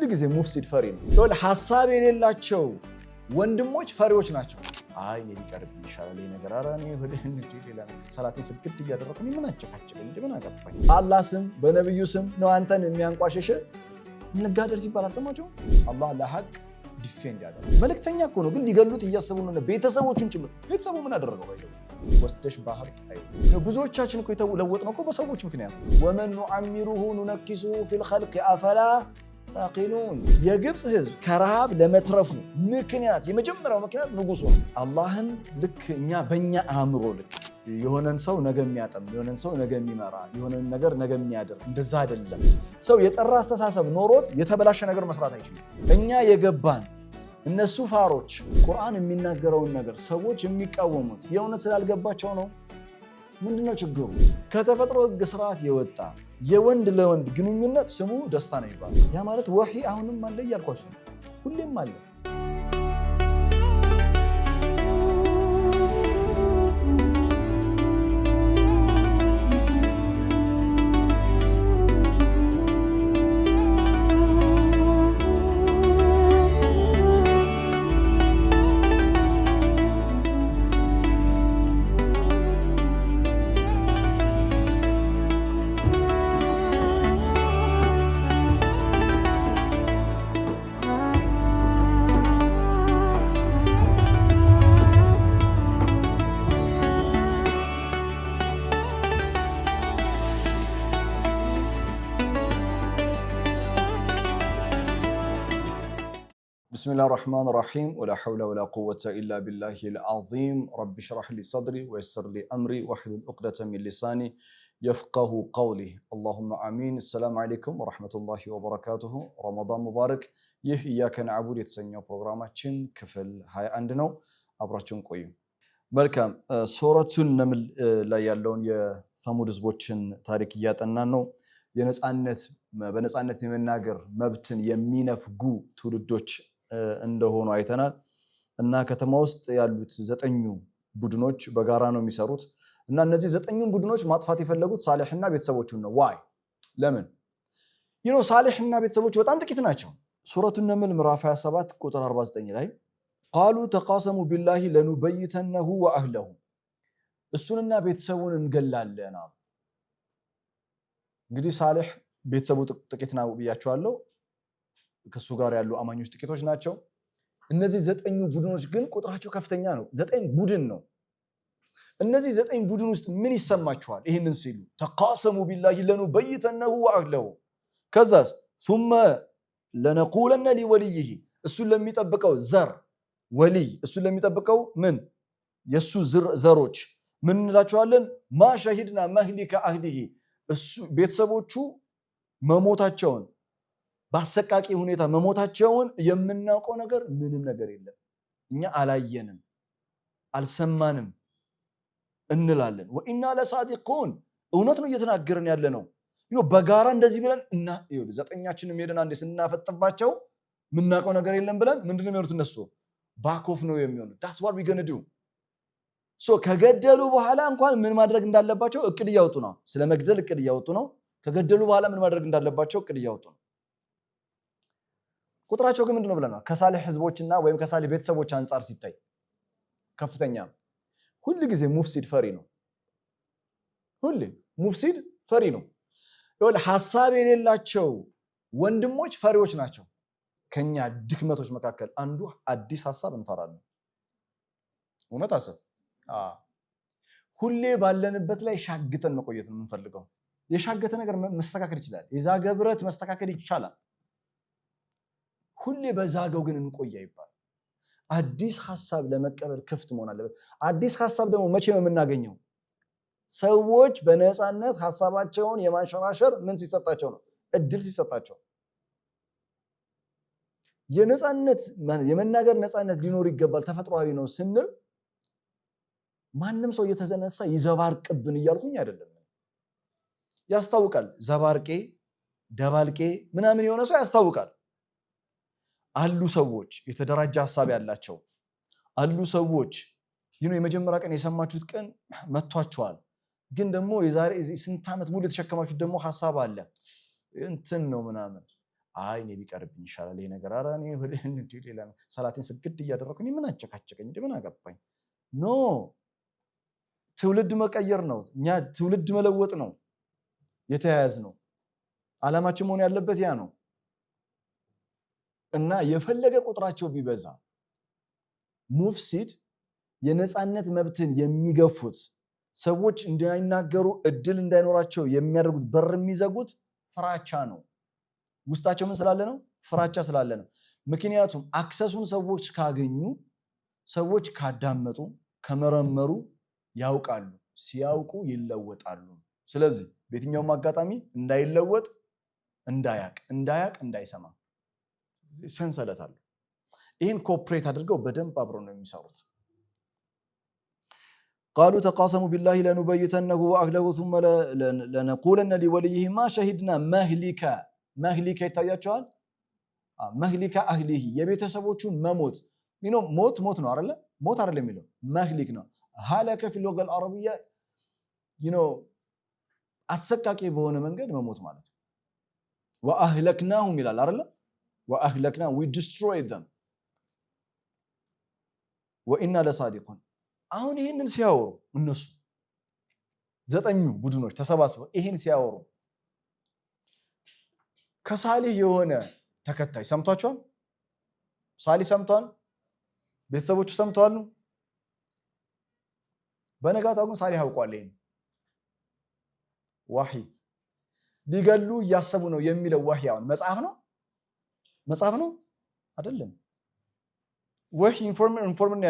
ሁሉ ጊዜ ሙፍሲድ ፈሪ ነው። ይሁን ሐሳብ የሌላቸው ወንድሞች ፈሪዎች ናቸው። አይ እኔ ሊቀርብ ይሻላል ነገር አራኔ ሌላ ሰላቴን ስግድ እያደረኩኝ ምን አጨቃጨቀ እንዴ ምን አገባኝ። አላህ ስም በነብዩ ስም ነው አንተን የሚያንቋሸሽ እንጋደር ሲባል አልሰማችሁ? አላህ ለሐቅ ዲፌንድ ያደርጋል። መልእክተኛ እኮ ነው፣ ግን ሊገሉት እያሰቡ ነው። ቤተሰቦቹን ጭምር ቤተሰቡ ምን አደረገው? ባይደው ወስደሽ ባህር ጣይ ነው። ብዙዎቻችን እኮ የተለወጥነው እኮ በሰዎች ምክንያት ነው። ወመን ኑዓሚሩሁ ኑነኪሱሁ ፊል ኸልቅ አፈላ ታቂሉን። የግብፅ ህዝብ ከረሃብ ለመትረፉ ምክንያት የመጀመሪያው ምክንያት ንጉሱ ነው። አላህን ልክ እኛ በእኛ አእምሮ ልክ የሆነን ሰው ነገ የሚያጠም የሆነን ሰው ነገ የሚመራ የሆነን ነገር ነገ የሚያደርግ እንደዛ አይደለም። ሰው የጠራ አስተሳሰብ ኖሮት የተበላሸ ነገር መስራት አይችልም። እኛ የገባን እነሱ ፋሮች ቁርአን የሚናገረውን ነገር ሰዎች የሚቃወሙት የእውነት ስላልገባቸው ነው። ምንድነው ችግሩ? ከተፈጥሮ ህግ ስርዓት የወጣ የወንድ ለወንድ ግንኙነት ስሙ ደስታ ነው ይባላል። ያ ማለት ወሂ አሁንም አለ እያልኳችሁ ነው። ሁሌም አለ። بسم الله الرحمن الرحيم ولا حول ولا قوة إلا بالله العظيم رب اشرح لي صدري ويسر لي أمري واحلل عقدة من لساني يفقه قولي اللهم آمين السلام عليكم ورحمة الله وبركاته رمضان مبارك ይህ إياك نعبد የተሰኘው ፕሮግራማችን ክፍል 21 ነው። አብራችሁን ቆዩ። መልካም ሱረቱን ነምል ላይ ያለውን የሰሙድ ህዝቦችን ታሪክ እያጠናን ነው። በነፃነት የመናገር መብትን የሚነፍጉ ትውልዶች እንደሆኑ አይተናል እና ከተማ ውስጥ ያሉት 9 ቡድኖች በጋራ ነው የሚሰሩት እና እነዚህ 9 ቡድኖች ማጥፋት የፈለጉት ሳሊህና ቤተሰቦቹን ነው። ዋይ ለምን? ሳሊህና ቤተሰቦቹ በጣም ጥቂት ናቸው። ሱረቱ ነምል ምዕራፍ 27 ቁጥር 49 ላይ ቃሉ ተቃሰሙ ቢላሂ ለኑበይተነሁ ወአህለሁ እሱንና ቤተሰቡን እንገላለን። እንግዲህ ሳሊህ ቤተሰቡ ጥቂት ነው ብያቸዋለሁ። ከሱ ጋር ያሉ አማኞች ጥቂቶች ናቸው። እነዚህ 9 ቡድኖች ግን ቁጥራቸው ከፍተኛ ነው። 9 ቡድን ነው። እነዚህ 9 ቡድን ውስጥ ምን ይሰማቸዋል? ይህንን ሲሉ ተቃሰሙ ቢላሂ ለኑበይተነሁ ወአህለሁ ከዛስ ثم لنقولن لوليه እሱን ለሚጠብቀው ዘር ወልይ እሱን ለሚጠብቀው ምን የሱ ዘሮች ምን እንላቸዋለን? ማ ሸሂድና መህሊከ አህሊሂ እሱ ቤተሰቦቹ መሞታቸውን በአሰቃቂ ሁኔታ መሞታቸውን የምናውቀው ነገር ምንም ነገር የለም፣ እኛ አላየንም አልሰማንም እንላለን። ወኢና ለሳዲቁን እውነት ነው እየተናገርን ያለ ነው። በጋራ እንደዚህ ብለን እና 9ኛችንም ሄደን አንዴ ስናፈጥባቸው የምናውቀው ነገር የለም ብለን ምንድነው የሚሆኑት? እነሱ ባኮፍ ነው የሚሆኑት። that's what we going to do ከገደሉ በኋላ እንኳን ምን ማድረግ እንዳለባቸው እቅድ እያወጡ ነው። ስለ መግደል እቅድ እያወጡ ነው። ከገደሉ በኋላ ምን ማድረግ እንዳለባቸው እቅድ እያወጡ ነው። ቁጥራቸው ግን ምንድነው ብለናል? ከሳሊህ ህዝቦችና ወይም ከሳሊህ ቤተሰቦች አንፃር ሲታይ ከፍተኛ። ሁሉ ጊዜ ሙፍሲድ ፈሪ ነው። ሁሉ ሙፍሲድ ፈሪ ነው። ሐሳብ የሌላቸው ወንድሞች ፈሪዎች ናቸው። ከኛ ድክመቶች መካከል አንዱ አዲስ ሐሳብ እንፈራለን። እውነት አሰብ ሁሌ ባለንበት ላይ ሻግተን መቆየት ነው የምንፈልገው። የሻገተ ነገር መስተካከል ይችላል። የዛገ ብረት መስተካከል ይቻላል። ሁሌ በዛገው ግን እንቆይ አይባል። አዲስ ሐሳብ ለመቀበል ክፍት መሆን አለበት። አዲስ ሐሳብ ደግሞ መቼ ነው የምናገኘው? ሰዎች በነፃነት ሐሳባቸውን የማንሸራሸር ምን ሲሰጣቸው ነው? እድል ሲሰጣቸው። የመናገር ነፃነት ሊኖር ይገባል፣ ተፈጥሯዊ ነው ስንል ማንም ሰው እየተዘነሳ ይዘባርቅብን እያልኩኝ አይደለም። ያስታውቃል። ዘባርቄ ደባልቄ ምናምን የሆነ ሰው ያስታውቃል። አሉ ሰዎች የተደራጀ ሐሳብ ያላቸው አሉ ሰዎች የመጀመሪያ ቀን የሰማችሁት ቀን መጥቷቸዋል። ግን ደግሞ የዛሬ ስንት ዓመት ሙሉ የተሸከማችሁት ደግሞ ሐሳብ አለ እንትን ነው ምናምን አይ እኔ ቢቀርብኝ ይሻላል ይሄ ነገር ኧረ እኔ ሌላ ሰላቴን ስግድ እያደረኩ እኔ ምን አጨቃጨቀኝ ምን አገባኝ ኖ ትውልድ መቀየር ነው እኛ ትውልድ መለወጥ ነው የተያያዝ ነው ዓላማችን መሆን ያለበት ያ ነው እና የፈለገ ቁጥራቸው ቢበዛ ሙፍሲድ የነፃነት መብትን የሚገፉት ሰዎች እንዳይናገሩ እድል እንዳይኖራቸው የሚያደርጉት በር የሚዘጉት ፍራቻ ነው ውስጣቸው ምን ስላለ ነው ፍራቻ ስላለ ነው ምክንያቱም አክሰሱን ሰዎች ካገኙ ሰዎች ካዳመጡ ከመረመሩ ያውቃሉ ሲያውቁ ይለወጣሉ ስለዚህ በየትኛውም አጋጣሚ እንዳይለወጥ እንዳያቅ እንዳይሰማ ሰንሰለት አለ ይህን ኮፕሬት አድርገው በደንብ አብረው ነው የሚሰሩት قالوا تقاسموا بالله لنبيتنه وأهله ثم لنقولن لوليه ما شهدنا مهلك ይታያቸዋል مهلك أهله የቤተሰቦቹን መሞት ሞት ነው አይደለ ሞት አይደለም የሚለው مهلك ነው هلك في اللغة العربية አሰቃቂ በሆነ መንገድ መሞት ማለት ነው وأهلكناهم ይላል አይደለ وأهلكنا we destroyed them وإنا لصادقون አሁን ይሄንን ሲያወሩ እነሱ ዘጠኙ ቡድኖች ተሰባስበው ይሄን ሲያወሩ ከሳሊህ የሆነ ተከታይ ሰምቷቸዋል ሳሊህ ሰምቷል ቤተሰቦቹ ሰምቷል በነጋታው ግን ሳሊህ አውቋል ይሄን ወህይ ሊገሉ እያሰቡ ነው የሚለው ወህያውን መጽሐፍ ነው አይደለም ወህይ ኢንፎርሜሽን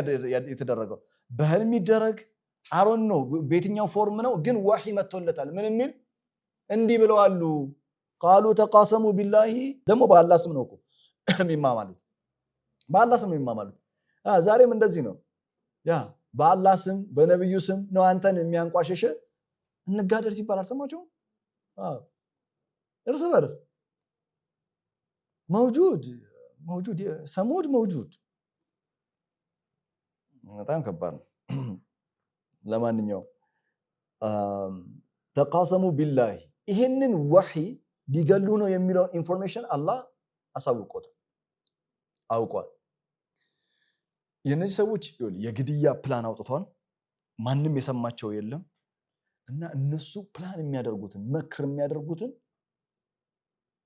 የተደረገው በህልም ይደረግ አሮን ነው በየትኛው ፎርም ነው ግን ወህይ መጥቶለታል ምን የሚል እንዲህ ብለዋሉ قالوا تقاسموا بالله ደግሞ በአላህ ስም ነው እኮ የሚማማሉት በአላህ ስም የሚማማሉት ዛሬም እንደዚህ ነው ያ በአላህ ስም በነብዩ ስም ነው አንተን የሚያንቋሸሽ እንጋደል ሲባል አልሰማችሁም እርስ በርስ موجود ሰሙድ موجود በጣም ከባድ ነው ለማንኛውም تقاسموا بالله ይሄንን ወህይ ሊገሉ ነው የሚለው ኢንፎርሜሽን አላህ አሳውቆታል አውቋል የነዚህ ሰዎች የግድያ ፕላን አውጥቷል ማንም የሰማቸው የለም እና እነሱ ፕላን የሚያደርጉትን መክር የሚያደርጉትን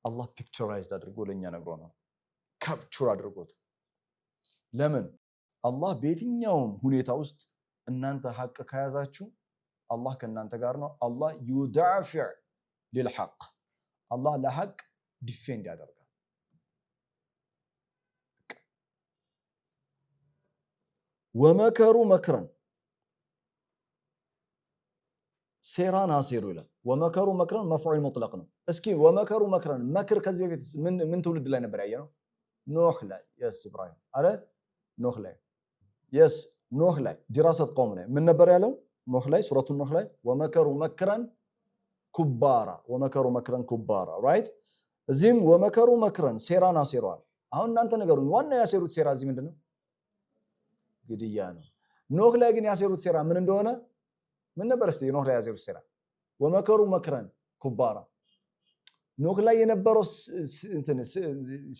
አላህ ፒክቸራይዝድ አድርጎ ለኛ ነግሮናል ካፕቸር አድርጎት ለምን አላህ በየትኛውም ሁኔታ ውስጥ እናንተ ሐቅ ከያዛችሁ አላህ ከእናንተ ጋር ነው አላህ يدافع للحق አላህ ለሐቅ ዲፌንድ ያደርጋል ومكروا مكرا ሴራን አሴሩ ይላል ومكروا مكرا مفعول مطلق ነው እስኪ ومكروا مكرا መክር ከዚህ በፊት ምን ትውልድ ላይ ነበር ያየነው ኖህ ላይ የስ ኢብራሂም አረ ኖህ ላይ የስ ኖህ ላይ ዲራሰት ቆም ላይ ምን ነበር ያለው ኖህ ላይ ሱረቱ ኖህ ላይ ومكروا مكرا ኩባራ ራይት እዚህም ومكروا مكرا ሴራን አሴሯል አሁን እናንተ ነገሩን ዋና ያሴሩት ሴራ እዚህ ምንድነው ግድያ ነው ኖህ ላይ ግን ያሴሩት ሴራ ምን እንደሆነ ምን ነበር እስቲ ኖህ ላይ ያሴሩት ሴራ ومكروا مكرا ኩባራ ኖህ ላይ የነበረው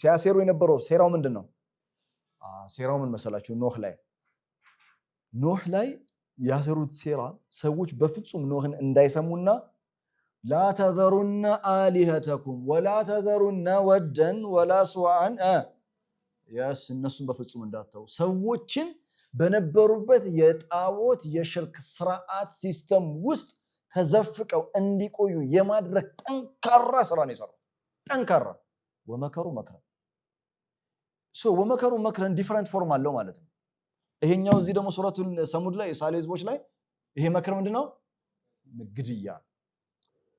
ሲያሴሩ የነበረው ሴራው ምንድነው ሴራው ምን መሰላችሁ ኖህ ላይ ያሰሩት ሴራ ሰዎች በፍጹም ኖህን እንዳይሰሙና لا تذرن آلهتكم ولا تذرن ودا ولا سواعا ያስ እነሱን በፍጹም እንዳታው ሰዎችን በነበሩበት የጣዖት የሽርክ ስርዓት ሲስተም ውስጥ ተዘፍቀው እንዲቆዩ የማድረግ ጠንካራ ስራ ነው የሰራው ጠንካራ ومكروا مكرا ومكروا مكرا ዲፈረንት ፎርም አለው ማለት ነው ይሄኛው እዚህ ደግሞ ሱረቱል ሰሙድ ላይ ሳሌ ህዝቦች ላይ ይሄ መክር ምንድነው ግድያ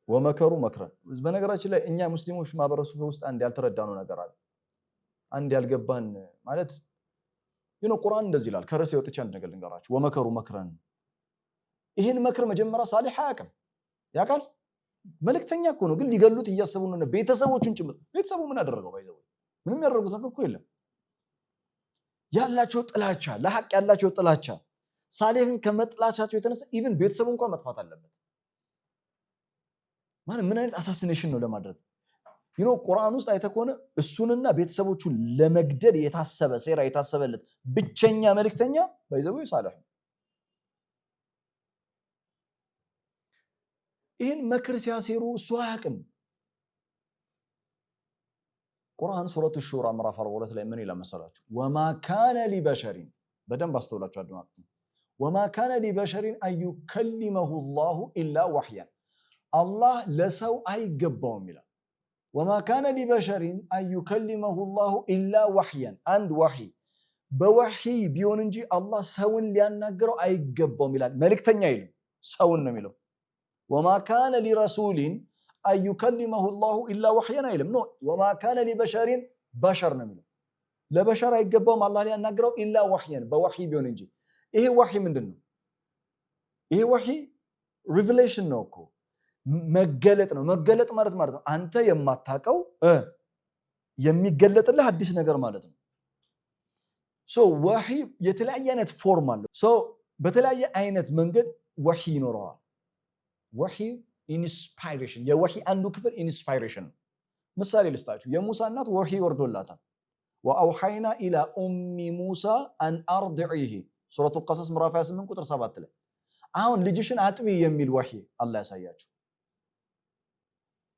ومكروا مكرا በነገራችን ላይ እኛ ሙስሊሞች ማህበረሰብ ውስጥ አንድ ያልተረዳነው ነገር አለ አንድ ያልገባን ማለት ቁርአን እንደዚህ ይላል ከርዕስ የወጥቻ አንድ ነገር ልንገራችሁ ومكروا مكرا ይሄን መክር መጀመሪያ ሳሊህ ያውቃል መልእክተኛ እኮ ነው ግን ሊገሉት እያሰቡ ነው ቤተሰቦቹን ጭምር ቤተሰቡ ምን አደረገው ባይዘው ምንም ያደረጉት ነገር እኮ የለም ያላቸው ጥላቻ ለሐቅ ያላቸው ጥላቻ ሳሊህን ከመጥላቻቸው የተነሳ ኢቭን ቤተሰቡ እንኳን መጥፋት አለበት ማለት ምን አይነት አሳሲኔሽን ነው ለማድረግ ቁርአን ውስጥ አይተኮነ እሱንና ቤተሰቦቹን ለመግደል የታሰበ ሴራ የታሰበለት ብቸኛ መልእክተኛ ባይዘው ሳልህ ይህን መክር ሲያሴሩ እሱ አያውቅም። ቁርአን ሱረቱ ሹራ ምዕራፍ 42 ላይ ምን ይላል መሰላችሁ? ወማ ካነ ሊበሸሪን በደንብ አስተውላችሁ አድማጭ ወማ ካነ ሊበሸሪን አዩከሊመሁ ላሁ ኢላ ወሕያን አላህ ለሰው አይገባውም ይላል። ወማ ካነ ሊበሸሪን አዩከሊመሁ ላሁ ኢላ ወሕያን አንድ ወሕይ በወሕይ ቢሆን እንጂ አላህ ሰውን ሊያናግረው አይገባውም ይላል። መልእክተኛ አይልም፣ ሰውን ነው የሚለው። ወማ ካነ ሊረሱሊን አዩከሊመሁ ላሁ ኢላ ወሕያን አይልም። ኖ ወማ ካነ ሊበሸሪን በሸር ነው የሚለው። ለበሸር አይገባውም አላህ ሊያናግረው ኢላ ወሕያን በወሕይ ቢሆን እንጂ። ይሄ ወሕይ ምንድን ነው? ይሄ ወሕይ ሪቪሌሽን ነው እኮ መገለጥ ነው። መገለጥ ማለት ነው አንተ የማታውቀው የሚገለጥልህ አዲስ ነገር ማለት ነው። ወሕይ የተለያየ አይነት ፎርም አለው። በተለያየ አይነት መንገድ ወሕይ ይኖረዋል። ወሕይ ኢንስፓይሬሽን፣ የወሕይ አንዱ ክፍል ኢንስፓይሬሽን ነው። ምሳሌ ልስጣችሁ። የሙሳ እናት ወሕይ ወርዶላታል። ወአውሐይና ኢላ ኡሚ ሙሳ አን አርድዒሂ ሱረቱ ቀሰስ ምዕራፍ 28 ቁጥር 7 ላይ አሁን ልጅሽን አጥቢ የሚል ወሕይ አላህ ያሳያችሁ።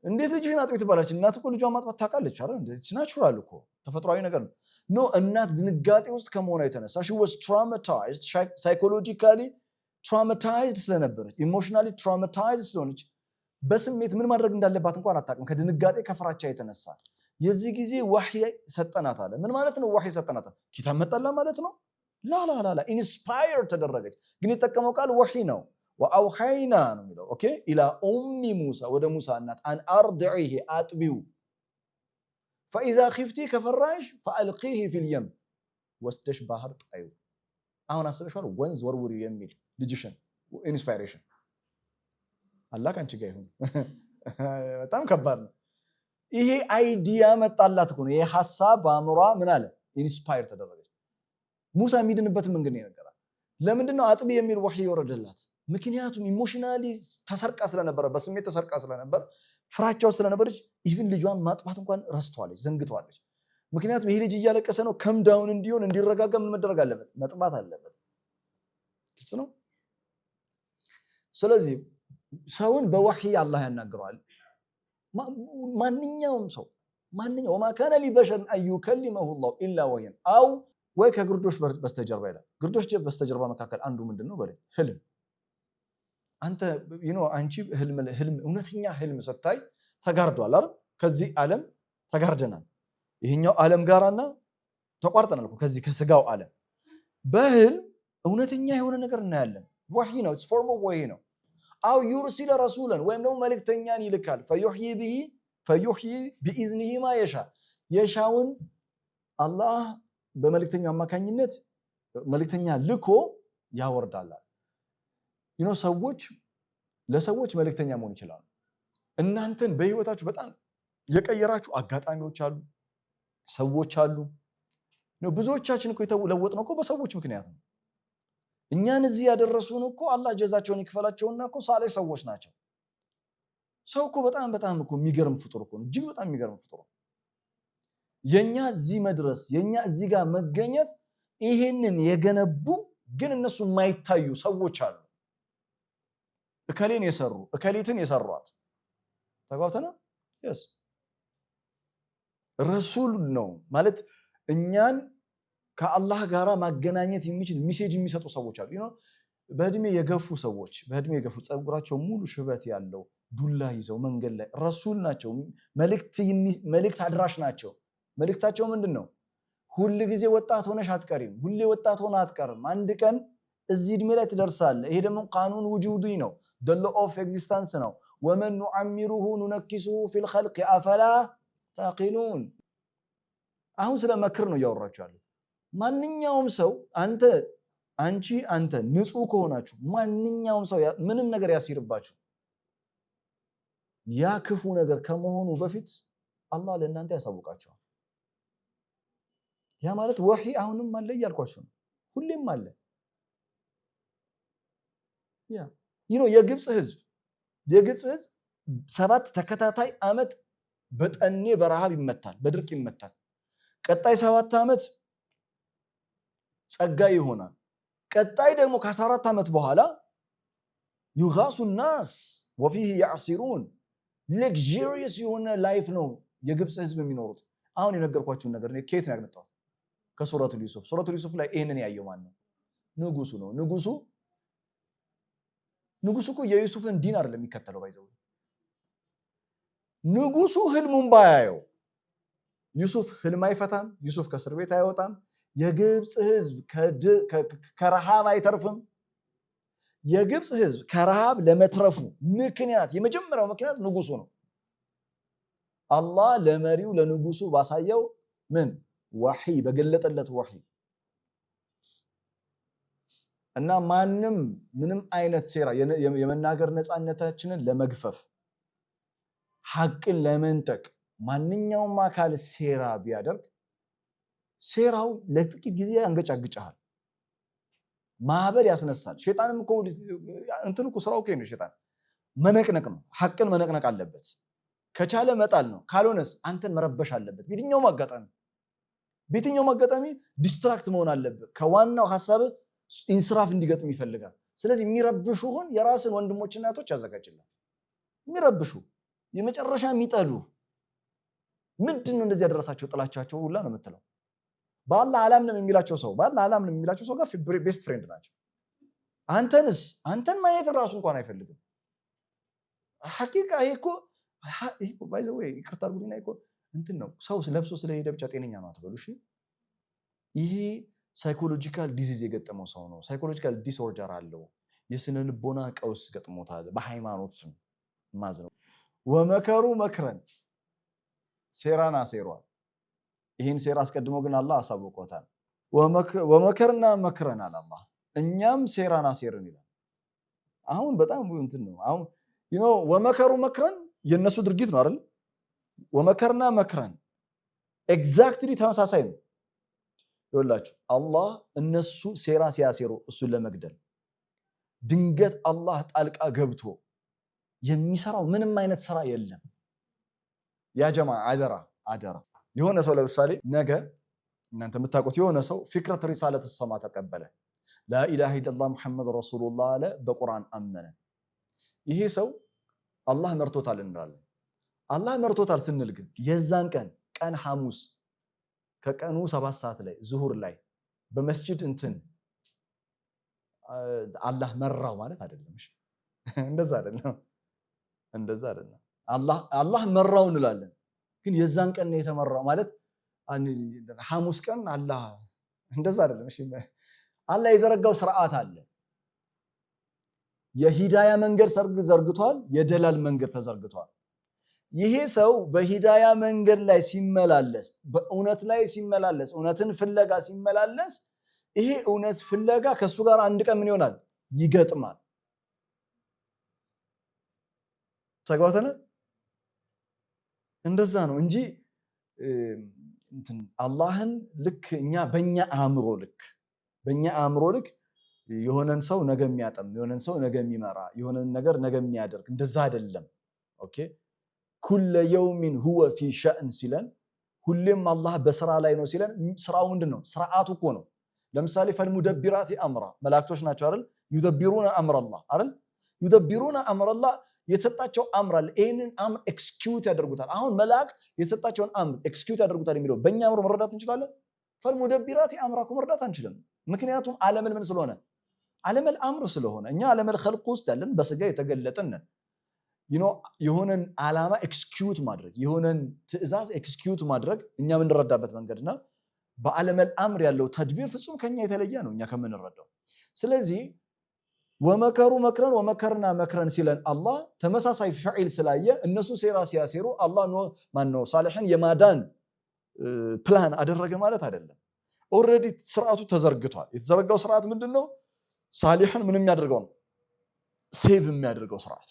እንዴት ልጅሽን አጥቢ ትባላለች? እናት እኮ ልጇን ማጥባት ታውቃለች አይደል? ኢትስ ናቹራል እኮ ተፈጥሯዊ ነገር ነው። ኖ እናት ድንጋጤ ውስጥ ከመሆኗ የተነሳ she was traumatized psychologically traumatized ስለነበረች ኢሞሽናሊ traumatized ስለሆነች በስሜት ምን ማድረግ እንዳለባት እንኳን አታውቅም፣ ከድንጋጤ ከፍራቻ የተነሳ። የዚህ ጊዜ ወሕይ ሰጠናት አለ። ምን ማለት ነው? ወሕይ ሰጠናት ኪታብ መጣላ ማለት ነው? ላ ኢንስፓየር ተደረገች። ግን የጠቀመው ቃል ወሕይ ነው። ወአውሐይና ነው የሚለው። ኦኬ ኢላ ኡሚ ሙሳ ወደ ሙሳ እናት አን አርድዒሂ አጥቢው ፈኢዛ ኺፍቲ ከፈራሽ ፈአልቂሂ ፊል የም ወስደሽ ባህር ጣዩ። አሁን አስበሽዋል? ወንዝ ወርውሪው የሚል ልጅሽን ኢንስፓይሬሽን አላህ ካንቺ ጋር ይሁን። በጣም ከባድ ነው። ይሄ አይዲያ መጣላት እኮ ነው። ይሄ ሐሳብ በአእምሯ ምን አለ ኢንስፓየር ተደረገች። ሙሳ የሚድንበትን መንገድ ነው የነገራት። ለምንድነው አጥቢ የሚል ወሕይ የወረደላት? ምክንያቱም ኢሞሽናሊ ተሰርቃ ስለነበረ፣ በስሜት ተሰርቃ ስለነበር፣ ፍራቻው ስለነበረች ኢቭን ልጇን ማጥፋት እንኳን ረስተዋለች፣ ዘንግተዋለች። ምክንያቱም ይሄ ልጅ እያለቀሰ ነው። ከምዳውን እንዲሆን እንዲረጋጋ ምን መደረግ አለበት? መጥባት አለበት። ግልጽ ነው። ስለዚህ ሰውን በወሕይ አላህ ያናግረዋል። ማንኛውም ሰው ወማ ካነ ሊበሸር አዩከሊመሁ ላሁ ኢላ ወሕያን አው ወይ ከግርዶሽ በስተጀርባ ይላል። ግርዶሽ በስተጀርባ መካከል አንዱ ምንድነው? በለኝ ህልም። አንተ አንቺ ህልም እውነተኛ ህልም ስታይ ተጋርዷል አይደል? ከዚህ ዓለም ተጋርደናል። ይሄኛው ዓለም ጋራና ተቋርጠናል እኮ ከዚህ ከስጋው ዓለም። በህልም እውነተኛ የሆነ ነገር እናያለን። ወሕይ ነው። ኢትስ ፎርም ኦፍ ወሕይ ነው። አው ዩርሲለ ረሱለን ወይም ደግሞ መልእክተኛን ይልካል። ፈዩሕይ ቢኢዝኒሂ ማ የሻ የሻውን አላህ በመልእክተኛው አማካኝነት መልእክተኛ ልኮ ያወርዳል። ሰዎች ለሰዎች መልእክተኛ መሆን ይችላሉ። እናንተን በህይወታችሁ በጣም የቀየራችሁ አጋጣሚዎች አሉ፣ ሰዎች አሉ። ብዙዎቻችን እኮ የተለወጥነው እኮ በሰዎች ምክንያት ነው። እኛን እዚህ ያደረሱን እኮ አላህ ጀዛቸውን ይክፈላቸውና እኮ ሳሌህ ሰዎች ናቸው። ሰው እኮ በጣም እኮ የሚገርም ፍጡር እኮ ነው። እጅግ በጣም የሚገርም ፍጡር ነው። የኛ እዚህ መድረስ የኛ እዚህ ጋር መገኘት ይሄንን የገነቡ ግን እነሱ የማይታዩ ሰዎች አሉ። እከሌን የሰሩ እከሊትን የሰሯት ተጓብተና yes ረሱል ነው ማለት እኛን ከአላህ ጋራ ማገናኘት የሚችል ሜሴጅ የሚሰጡ ሰዎች አሉ። በእድሜ የገፉ ሰዎች ፀጉራቸው ሙሉ ሽበት ያለው ዱላ ይዘው መንገድ ላይ ረሱል ናቸው። መልእክት አድራሽ ናቸው። መልእክታቸው ምንድን ነው? ሁል ጊዜ ወጣት ሆነሽ አትቀሪም። ሁሌ ወጣት ሆነ አትቀርም። አንድ ቀን እዚህ እድሜ ላይ ትደርሳለህ። ይሄ ደግሞ ቃኑን ውጁዲ ነው። the law of existence ነው። ወመን ኑዓሚሩሁ ኑነኪሱሁ ፊል ኸልቅ አፈላ ታቂሉን። አሁን ስለ መክር ነው እያወራችሁ ያለው። ማንኛውም ሰው አንተ ንጹህ ከሆናችሁ ማንኛውም ሰው ምንም ነገር ያሲርባችሁ ያ ክፉ ነገር ከመሆኑ በፊት አላህ ለእናንተ ያሳውቃቸዋል። ያ ማለት ወሕይ አሁንም አለ እያልኳችሁ ነው። ሁሌም አለ። የግብፅ ህዝብ 7 ተከታታይ ዓመት በጠኔ በረሃብ ይመታል፣ በድርቅ ይመታል። ቀጣይ 7 ዓመት ጸጋ ይሆናል። ቀጣይ ደግሞ ከ14 ዓመት በኋላ يغاث الناس وفيه يعصرون luxurious የሆነ ላይፍ ነው የግብጽ ህዝብ የሚኖሩት። አሁን የነገርኳችሁን ነገር ነው ከየት ነው ያመጣሁት? ከሱረቱል ዩሱፍ። ሱረቱል ዩሱፍ ላይ ይሄንን ያየው ማን ነው? ንጉሱ ነው። ንጉሱ እኮ የዩሱፍን ዲን አይደለም የሚከተለው ባይዘው። ንጉሱ ህልሙን ባያየው ዩሱፍ ህልም አይፈታም፣ ዩሱፍ ከእስር ቤት አይወጣም፣ የግብጽ ህዝብ ከረሃብ አይተርፍም። የግብጽ ህዝብ ከረሃብ ለመትረፉ ምክንያት የመጀመሪያው ምክንያት ንጉሱ ነው። አላህ ለመሪው ለንጉሱ ባሳየው ምን ወህይ በገለጠለት ወህይ እና ምንም አይነት ሴራ የመናገር ነፃነታችንን ለመግፈፍ ሐቅን ለመንጠቅ ማንኛውም አካል ሴራ ቢያደርግ ሴራው ለጥቂት ጊዜ አንገጫግጫል፣ ማዕበል ያስነሳል። ሸይጣንም እኮ እንትንኩ ስራው እኮ ነው። ሸይጣን መነቅነቅ ነው። ሐቅን መነቅነቅ አለበት። ከቻለ መጣል ነው። ካልሆነስ አንተን መረበሽ አለበት። በየትኛውም አጋጣሚ ዲስትራክት መሆን አለበት። ከዋናው ሐሳብ ኢንስራፍ እንዲገጥም ይፈልጋል። ስለዚህ የሚረብሹህን የራስን ወንድሞችና እህቶች ያዘጋጅላል። የሚረብሹ የመጨረሻ የሚጠሉ ምንድነው እንደዚህ ያደረሳቸው ጥላቻቸው ሁላ ነው የምትለው። በአላህ አላምንም የሚላቸው ሰው ጋር ቤስት ፍሬንድ ናቸው። አንተን ማየት ራሱ እንኳን አይፈልግም። ሐቂቃ ይሄ እኮ ባይ ዘ ዌይ ይቅርታ አድርጉልኝና እኮ እንትን ነው ሰው ለብሶ ስለሄደ ብቻ ጤነኛ ነው አትበሉ። እሺ ይሄ ሳይኮሎጂካል ዲዚዝ የገጠመው ሰው ነው። ሳይኮሎጂካል ዲስኦርደር አለው። የስነ ልቦና ቀውስ ገጥሞታል። በሃይማኖት ስም ማዝነው ወመከሩ መክረን ሴራን አሴሯል። ይህን ሴራ አስቀድሞ ግን አላህ አሳውቆታል። ወመከርና መክረን አላህ እኛም ሴራን አሴርን ይላል። አሁን በጣም እንትን ነው። አሁን ወመከሩ መክረን የነሱ ድርጊት ነው አይደል? ወመከርና መክረን ኤግዛክትሊ ተመሳሳይ ነው። ይኸውላችሁ አላህ እነሱ ሴራ ሲያሴሩ እሱን ለመግደል ድንገት አላህ ጣልቃ ገብቶ የሚሰራው ምንም አይነት ስራ የለም። ያ ጀማዓ አደራ የሆነ ሰው ለምሳሌ ነገ እናንተ የምታውቁት የሆነ ሰው ፊክረት ሪሳለት ሰማ ተቀበለ፣ ላኢላሃ ኢለላህ ሙሐመድ ረሱሉላህ አለ፣ በቁርአን አመነ። ይሄ ሰው አላህ መርቶታል እንላለን። አላህ መርቶታል ስንል ግን የዛን ቀን ሐሙስ ከቀኑ 7 ሰዓት ላይ ዙሁር ላይ በመስጂድ አላህ መራው ማለት አይደለም። እሺ እንደዛ አይደለም። አላህ መራው እንላለን፣ ግን የዛን ቀን ነው የተመራው ማለት ሐሙስ ቀን አላህ እንደዛ አይደለም። እሺ አላህ የዘረጋው ስርዓት አለ። የሂዳያ መንገድ ዘርግቷል፣ የደላል መንገድ ተዘርግቷል። ይሄ ሰው በሂዳያ መንገድ ላይ ሲመላለስ፣ በእውነት ላይ ሲመላለስ፣ እውነትን ፍለጋ ሲመላለስ፣ ይሄ እውነት ፍለጋ ከሱ ጋር አንድ ቀን ምን ይሆናል? ይገጥማል። ተግባብተናል? እንደዛ ነው እንጂ አላህን ልክ እኛ በእኛ አእምሮ ልክ የሆነን ሰው ነገ የሚያጠም፣ የሆነን ሰው ነገ የሚመራ፣ የሆነን ነገር ነገ የሚያደርግ እንደዛ አይደለም። ኦኬ ኩለ የውሚን ሁወ ፊ ሸእን ሲለን ሁሌም አላህ በስራ ላይ ነው ሲለን ስራው ምንድን ነው? ስርዓቱ እኮ ነው። ለምሳሌ ፈልሙደቢራቲ አምራ መላእክቶች ናቸው አይደል? ዩደቢሩነ አምረላህ አይደል? ዩደቢሩነ አምረላህ የተሰጣቸው አምር አለ። ይህንን አምር ኤክስኪዩት ያደርጉታል። አሁን መላእክት የተሰጣቸውን አምር ኤክስኪዩት ያደርጉታል የሚለው በእኛ አምሮ መረዳት እንችላለን? ፈልሙደቢራቲ አምራ እኮ መረዳት አንችልም። ምክንያቱም ዓለምን ምን ስለሆነ ዓለመል አምር ስለሆነ እኛ ዓለመል ኸልቅ ውስጥ ያለን በስጋ የተገለጠን የሆነን ዓላማ ኤክስኪዩት ማድረግ የሆነን ትዕዛዝ ኤክስኪዩት ማድረግ እኛ የምንረዳበት መንገድና በዓለመል አምር ያለው ተድቢር ፍጹም ከኛ የተለየ ነው እኛ ከምንረዳው። ስለዚህ ወመከሩ መክረን ወመከርና መክረን ሲለን አላህ ተመሳሳይ ፍዒል ስላየ እነሱ ሴራ ሲያሴሩ አላህ ማነው ሳሊሕን የማዳን ፕላን አደረገ ማለት አይደለም። ኦልሬዲ ስርዓቱ ተዘርግቷል። የተዘረጋው ስርዓት ምንድነው? ሳሊሕን ምን የሚያደርገው ነው? ሴቭ የሚያደርገው ስርዓት።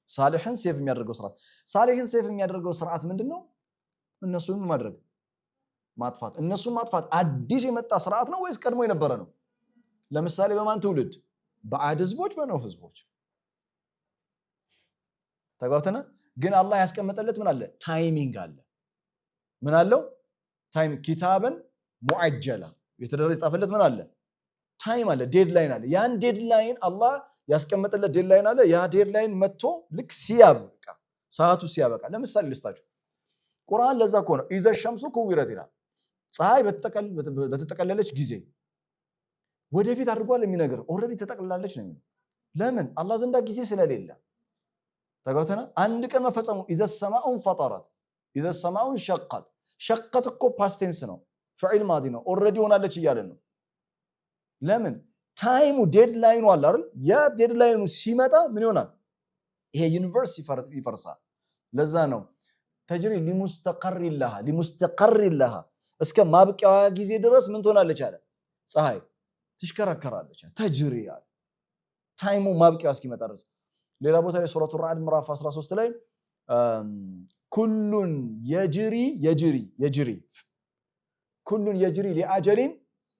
ሳሊሕን ሴቭ የሚያደርገው ስርዓት። ሳሊሕን ሴቭ የሚያደርገው ስርዓት ምንድነው? እነሱን ማድረግ ማጥፋት። እነሱን ማጥፋት አዲስ የመጣ ስርዓት ነው ወይስ ቀድሞ የነበረ ነው? ለምሳሌ በማን ትውልድ? በአድ ህዝቦች፣ በኖህ ህዝቦች። ተግባብተናል? ግን አላህ ያስቀመጠለት ምን አለ? ታይሚንግ አለ። ምን አለው? ታይም ኪታበን ሙዐጀላ የተደረገ የጻፈለት ምን አለ? ታይም አለ፣ ዴድላይን አለ። ያን ዴድላይን አላህ ያስቀመጠለት ዴድላይን አለ። ያ ዴድላይን መጥቶ ልክ ሲያበቃ ሰዓቱ ሲያበቃ፣ ለምሳሌ ልስጣችሁ። ቁርአን ለዛ እኮ ነው ኢዘ ሸምሱ ኩዊረት ይላል። ፀሐይ በተጠቀለለች ጊዜ ወደፊት አድርጓል የሚነገር ኦልሬዲ ተጠቅልላለች ነው የሚለው። ለምን? አላህ ዘንዳ ጊዜ ስለሌለ። ተጋውተና አንድ ቀን መፈጸሙ ኢዘ ሰማኡን ፈጠረት ኢዘ ሰማኡን ሸቀት። ሸቀት እኮ ፓስት ቴንስ ነው፣ ፍዒል ማዲ ነው፣ ኦልሬዲ ሆናለች እያለን ነው። ለምን? ታይሙ ዴድላይኑ አለ አይደል? ያ ዴድላይኑ ሲመጣ ምን ይሆናል? ይሄ ዩኒቨርስ ይፈርሳል። ለዛ ነው ተጅሪ ሊሙስተቀር ለሃ እስከ ማብቂያዋ ጊዜ ድረስ ምን ትሆናለች አለ? ፀሐይ ትሽከረከራለች። ተጅሪ አለ ታይሙ ማብቂያዋ እስኪመጣ ድረስ። ሌላ ቦታ ላይ ሱረቱ ራዕድ ምዕራፍ 13 ላይ ኩሉን ኩሉን የጅሪ ሊአጀሊን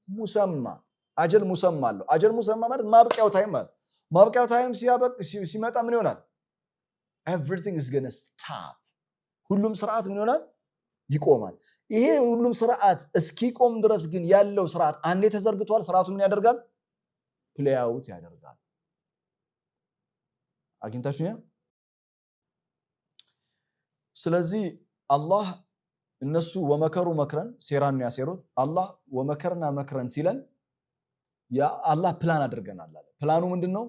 ሙሰማ አጀል ሙሰማ አለው። አጀል ሙሰማ ማለት ማብቂያው ታይም ማለት። ማብቂያው ታይም ሲመጣ ምን ይሆናል? ኤቭሪቲንግ ኢዝ ጎና ስቶፕ። ሁሉም ስርዓት ምን ይሆናል? ይቆማል። ይሄ ሁሉም ስርዓት እስኪቆም ድረስ ግን ያለው ስርዓት አንዴ ተዘርግቷል። ስርዓቱ ምን ያደርጋል? ፕሌይ አውት ያደርጋል። አግኝታችሁኛ? ስለዚህ አላህ እነሱ ወመከሩ መክረን ሴራን ያሴሩት አላህ ወመከርና መክረን ሲለን አላህ ፕላን አድርገናል አለ። ፕላኑ ምንድነው?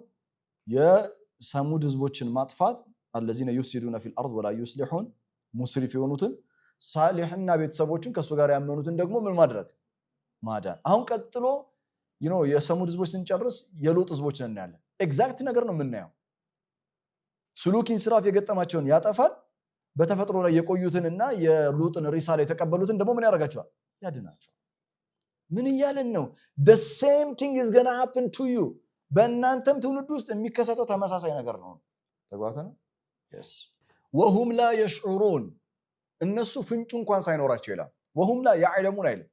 የሰሙድ ህዝቦችን ማጥፋት الذين يفسدون في الارض ولا يصلحون ሙስሪፍ የሆኑትን ሳሊህና ቤተሰቦችን ከሱ ጋር ያመኑትን ደግሞ ምን ማድረግ? ማዳን። አሁን ቀጥሎ የሰሙድ ህዝቦች ስንጨርስ የሎጥ ህዝቦችን እናያለን። ኤግዛክት ነገር ነው የምናየው። ስሉክ ኢንስራፍ የገጠማቸውን ያጠፋል። በተፈጥሮ ላይ የቆዩትንና የሎጥን ሪሳላ የተቀበሉትን ደግሞ ምን ያደርጋቸዋል? ያድናቸዋል። ምን እያለን ነው? the same thing is gonna happen to you በእናንተም ትውልድ ውስጥ የሚከሰተው ተመሳሳይ ነገር ነው። ተጓተነ yes وهم لا يشعرون እነሱ ፍንጩ እንኳን ሳይኖራቸው ይላል። وهم لا يعلمون አይልም።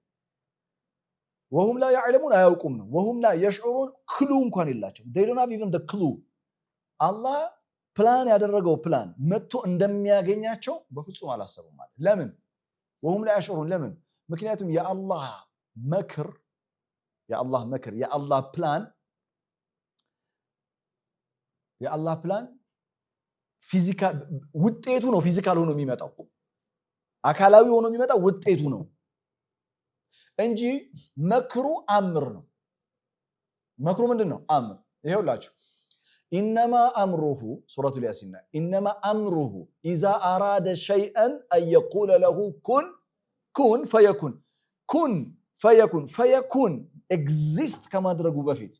وهم لا يعلمون አያውቁም ነው። وهم لا يشعرون ክሉ እንኳን የላቸው። they don't have even the clue አላህ ፕላን ያደረገው ፕላን መጥቶ እንደሚያገኛቸው በፍጹም አላሰቡም ማለት። ለምን? وهم لا يشعرون ለምን? ምክንያቱም የአላህ መክር የአላህ ፕላን ፊዚካል ውጤቱ ነው። ፊዚካል ሆኖ የሚመጣው አካላዊ ሆኖ የሚመጣው ውጤቱ ነው እንጂ መክሩ አምር ነው። መክሩ ምንድነው? አምር። ይሄውላችሁ ኢነማ አምሩሁ ሱረቱል ያሲን ኢነማ አምሩሁ ኢዛ አራደ ሸይአን አየቁለ ለሁ ኩን ፈየኩን ኤግዚስት ከማድረጉ በፊት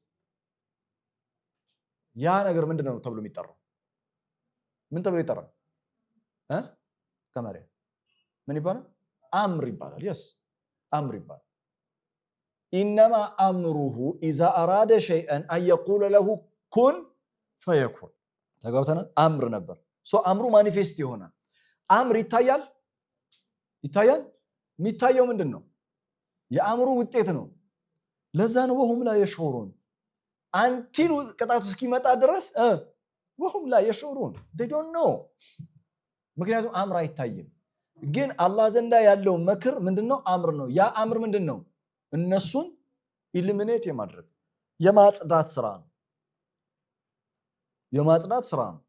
ያ ነገር ምንድነው ተብሎ የሚጠራው? ምን ተብሎ ይጠራል? ከመሪያ ምን ይባላል? አምር ይባላል። yes አምር ይባላል። ኢነማ አምሩሁ ኢዛ አራደ ሸይአን አየቁለ ለሁ ኩን ፈየኩን። ተጋብተናል። አምር ነበር። አምሩ ማኒፌስት ይሆናል። አምር ይታያል። የሚታየው ምንድን ነው? የአምሩ ውጤት ነው። ለዛ ነው ወሁም ላ የሽዑሩን አንቲል ቅጣቱ እስኪመጣ ድረስ ወሁም ላ የሽዑሩን they don't know። ምክንያቱም አምር አይታይም። ግን አላህ ዘንዳ ያለው መክር ምንድነው? አምር ነው። ያ አምር ምንድነው? እነሱን ኢሊሚኔት የማድረግ የማጽዳት ስራ ነው።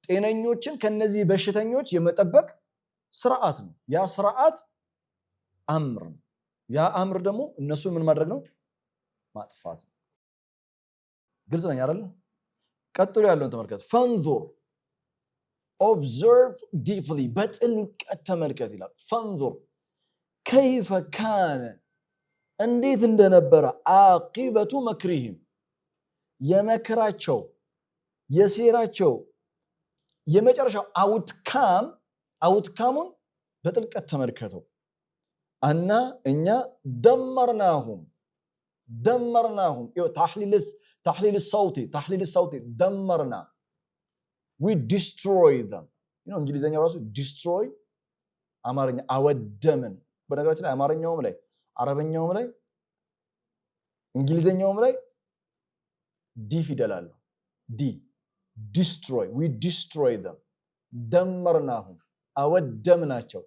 ጤነኞችን ከነዚህ በሽተኞች የመጠበቅ ስርዓት ነው። ያ ስርዓት አምር ነው። ያ አምር ደግሞ እነሱን ምን ማድረግ ነው? ማጥፋት ነው። ግልጽ ነኝ አይደል? ቀጥሎ ያለውን ተመልከት። ፈንዙር ኦብዘርቭ ዲፕሊ በጥልቀት ተመልከት ይላል። ፈንዙር ከይፈ ካነ እንዴት እንደነበረ አቂበቱ መክሪሂም የመከራቸው የሴራቸው የመጨረሻው አውትካሙን በጥልቀት ተመልከተው። እና እኛ ደመርናሁም ተሕሊል ሰውቲ ደመርና we destroy them እንግሊዘኛው ራሱ destroy አማርኛ አወደምን። በነገራችን ላይ አማርኛውም ላይ አረበኛውም ላይ እንግሊዘኛውም ላይ ዲ ፊደል አለው። ዲ destroy we destroy them ደመርናሁም አወደምናቸው